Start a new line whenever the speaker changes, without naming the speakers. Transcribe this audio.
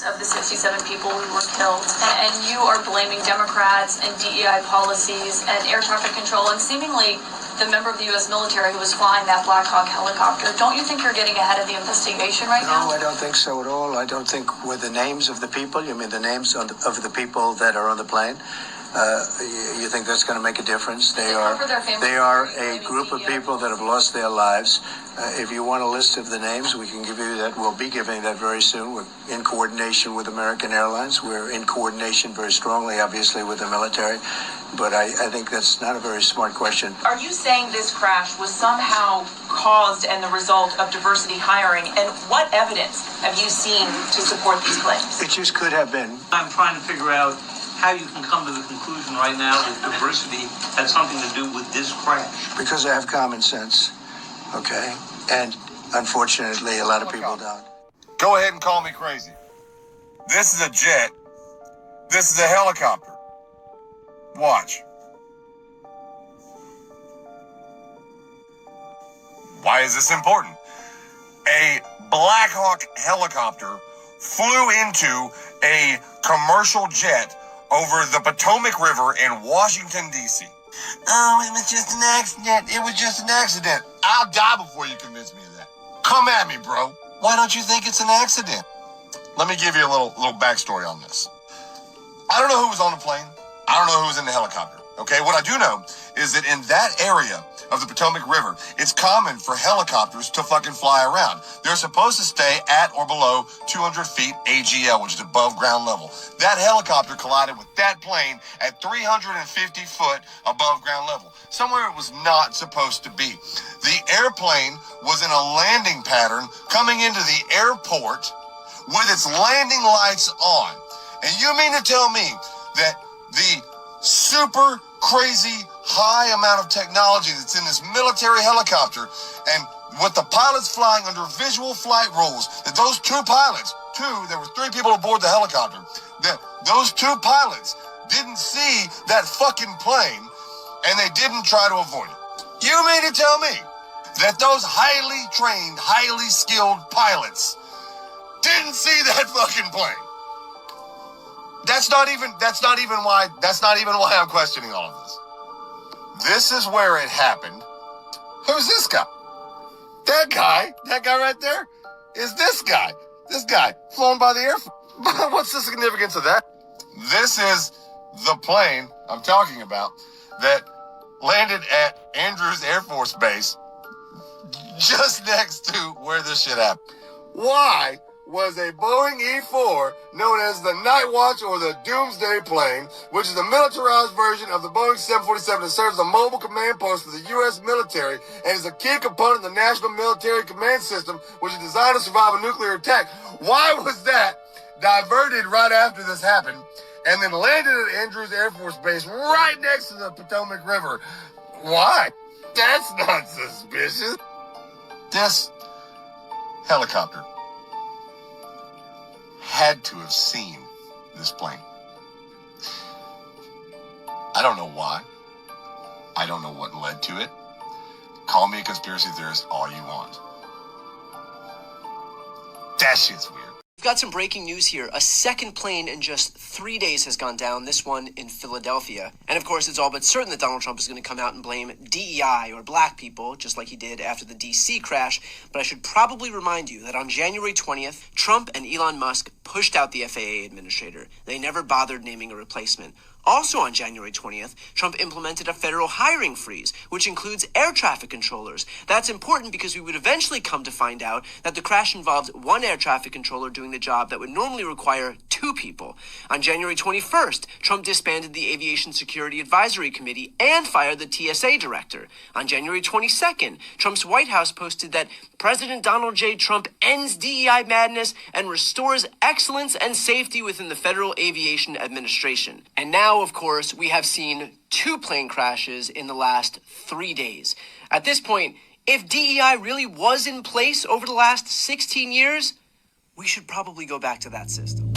of the 67 people who were killed, and you are blaming Democrats and DEI policies and air traffic control and seemingly the member of the U.S. military who was flying that Black Hawk helicopter. Don't you think you're getting ahead of the investigation right now?
No, I don't think so at all. I don't think with the names of the people, you mean the names of the people that are on the plane? You think that's going to make a difference? They are a group of people that have lost their lives. If you want a list of the names, we can give you that. We'll be giving that very soon. We're in coordination with American Airlines. We're in coordination very strongly, obviously, with the military. But I think that's not a very smart question.
Are you saying this crash was somehow caused and the result of diversity hiring? And what evidence have you seen to support these claims?
It just could have been.
I'm trying to figure out how you can come to the conclusion right now that diversity had something to do with this crash.
Because I have common sense, okay? And unfortunately, a lot of people don't.
Go ahead and call me crazy. This is a jet. This is a helicopter. Watch. Why is this important? A Black Hawk helicopter flew into a commercial jet over the Potomac River in Washington, D.C. Oh, it was just an accident. It was just an accident. I'll die before you convince me of that. Come at me, bro. Why don't you think it's an accident? Let me give you a little backstory on this. I don't know who was on the plane. I don't know who was in the helicopter. Okay, what I do know is that in that area of the Potomac River, it's common for helicopters to fucking fly around. They're supposed to stay at or below 200 feet AGL, which is above ground level. That helicopter collided with that plane at 350 foot above ground level, somewhere it was not supposed to be. The airplane was in a landing pattern coming into the airport with its landing lights on. And you mean to tell me that the super crazy high amount of technology that's in this military helicopter, and with the pilots flying under visual flight rules, that those two pilots, there were 3 people aboard the helicopter, that those 2 pilots didn't see that fucking plane and they didn't try to avoid it? You mean to tell me that those highly trained, highly skilled pilots didn't see that fucking plane? That's not even why I'm questioning all of this. This is where it happened. Who's this guy? That guy right there is this guy. This guy flown by the Air Force. What's the significance of that? This is the plane I'm talking about that landed at Andrews Air Force Base just next to where this shit happened. Why was a Boeing E-4 known as the Night Watch or the Doomsday plane, which is a militarized version of the Boeing 747 that serves as a mobile command post for the U.S. military and is a key component of the National Military Command System, which is designed to survive a nuclear attack. Why was that diverted right after this happened and then landed at Andrews Air Force Base right next to the Potomac River? Why? That's not suspicious. This helicopter had to have seen this plane. I don't know why. I don't know what led to it. Call me a conspiracy theorist all you want. That shit's weird.
We've got some breaking news here. A second plane in just 3 days has gone down, this one in Philadelphia. And of course, it's all but certain that Donald Trump is going to come out and blame DEI or black people, just like he did after the DC crash. But I should probably remind you that on January 20th, Trump and Elon Musk pushed out the FAA administrator. They never bothered naming a replacement. Also on January 20th, Trump implemented a federal hiring freeze, which includes air traffic controllers. That's important because we would eventually come to find out that the crash involved one air traffic controller doing the job that would normally require 2 people. On January 21st, Trump disbanded the Aviation Security Advisory Committee and fired the TSA director. On January 22nd, Trump's White House posted that President Donald J. Trump ends DEI madness and restores excellence and safety within the Federal Aviation Administration. And now, of course, we have seen 2 plane crashes in the last 3 days. At this point, if DEI really was in place over the last 16 years, we should probably go back to that system.